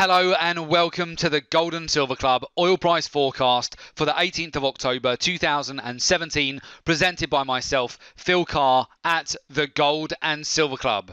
Hello and welcome to the Gold and Silver Club oil price forecast for the 18th of October 2017, presented by myself, Phil Carr, at the Gold and Silver Club.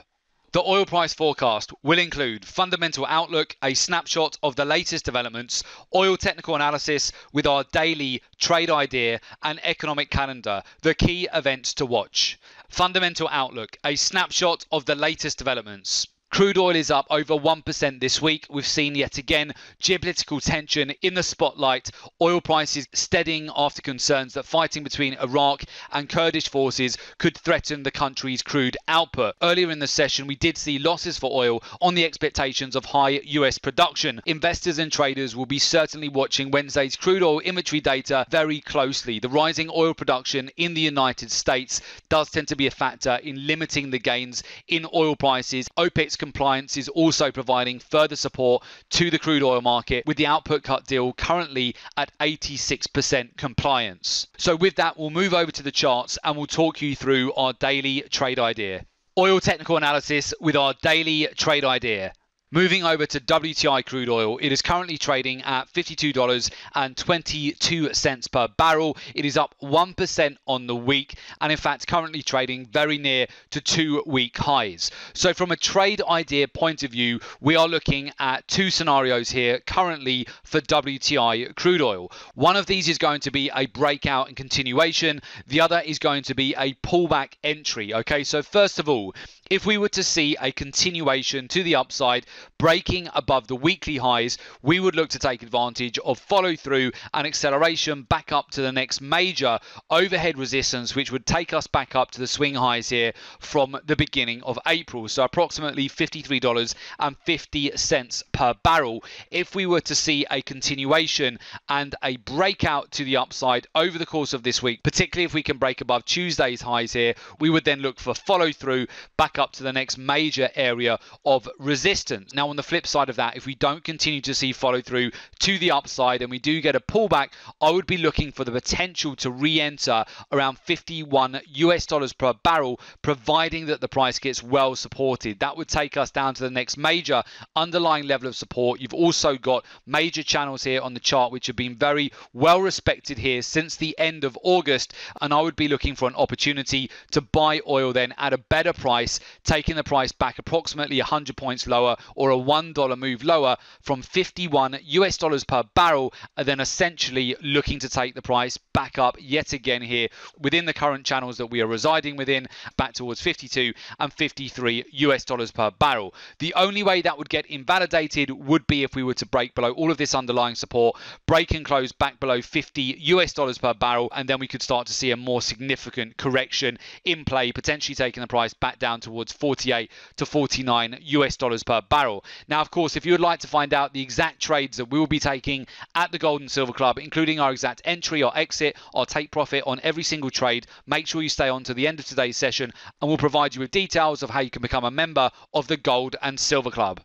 The oil price forecast will include fundamental outlook, a snapshot of the latest developments, oil technical analysis with our daily trade idea, and economic calendar, the key events to watch. Fundamental outlook, a snapshot of the latest developments. Crude oil is up over 1% this week. We've seen yet again geopolitical tension in the spotlight. Oil prices steadying after concerns that fighting between Iraq and Kurdish forces could threaten the country's crude output. Earlier in the session, we did see losses for oil on the expectations of high US production. Investors and traders will be certainly watching Wednesday's crude oil inventory data very closely. The rising oil production in the United States does tend to be a factor in limiting the gains in oil prices. OPEC's compliance is also providing further support to the crude oil market, with the output cut deal currently at 86% compliance. So with that, we'll move over to the charts and we'll talk you through our daily trade idea. Oil technical analysis with our daily trade idea. Moving over to WTI crude oil, it is currently trading at $52.22 per barrel. It is up 1% on the week and in fact currently trading very near to 2-week highs. So from a trade idea point of view, we are looking at two scenarios here currently for WTI crude oil. One of these is going to be a breakout and continuation. The other is going to be a pullback entry. Okay, so first of all, if we were to see a continuation to the upside, breaking above the weekly highs, we would look to take advantage of follow through and acceleration back up to the next major overhead resistance, which would take us back up to the swing highs here from the beginning of April. So approximately $53.50 per barrel. If we were to see a continuation and a breakout to the upside over the course of this week, particularly if we can break above Tuesday's highs here, we would then look for follow through back up to the next major area of resistance. Now on the flip side of that, if we don't continue to see follow through to the upside and we do get a pullback, I would be looking for the potential to re-enter around $51 per barrel, providing that the price gets well supported. That would take us down to the next major underlying level of support. You've also got major channels here on the chart which have been very well respected here since the end of August, and I would be looking for an opportunity to buy oil then at a better price, taking the price back approximately 100 points lower, or a $1 move lower from $51 per barrel, and then essentially looking to take the price back up yet again here within the current channels that we are residing within, back towards $52 and $53 per barrel. The only way that would get invalidated would be if we were to break below all of this underlying support, break and close back below $50 per barrel, and then we could start to see a more significant correction in play, potentially taking the price back down towards $48 to $49 per barrel. Now, of course, if you would like to find out the exact trades that we will be taking at the Gold and Silver Club, including our exact entry or exit or take profit on every single trade, make sure you stay on to the end of today's session and we'll provide you with details of how you can become a member of the Gold and Silver Club.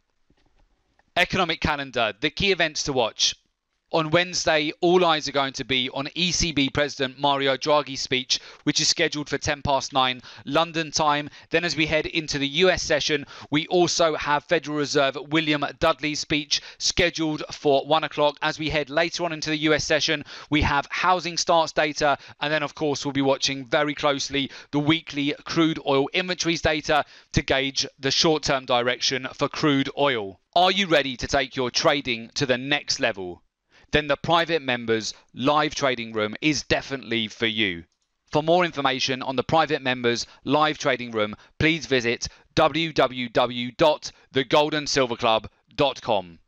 Economic calendar, the key events to watch. On Wednesday, all eyes are going to be on ECB President Mario Draghi's speech, which is scheduled for 9:10 London time. Then as we head into the US session, we also have Federal Reserve William Dudley's speech scheduled for 1 o'clock. As we head later on into the US session, we have housing starts data. And then, of course, we'll be watching very closely the weekly crude oil inventories data to gauge the short-term direction for crude oil. Are you ready to take your trading to the next level? Then the private members live trading room is definitely for you. For more information on the private members live trading room, please visit www.thegoldensilverclub.com.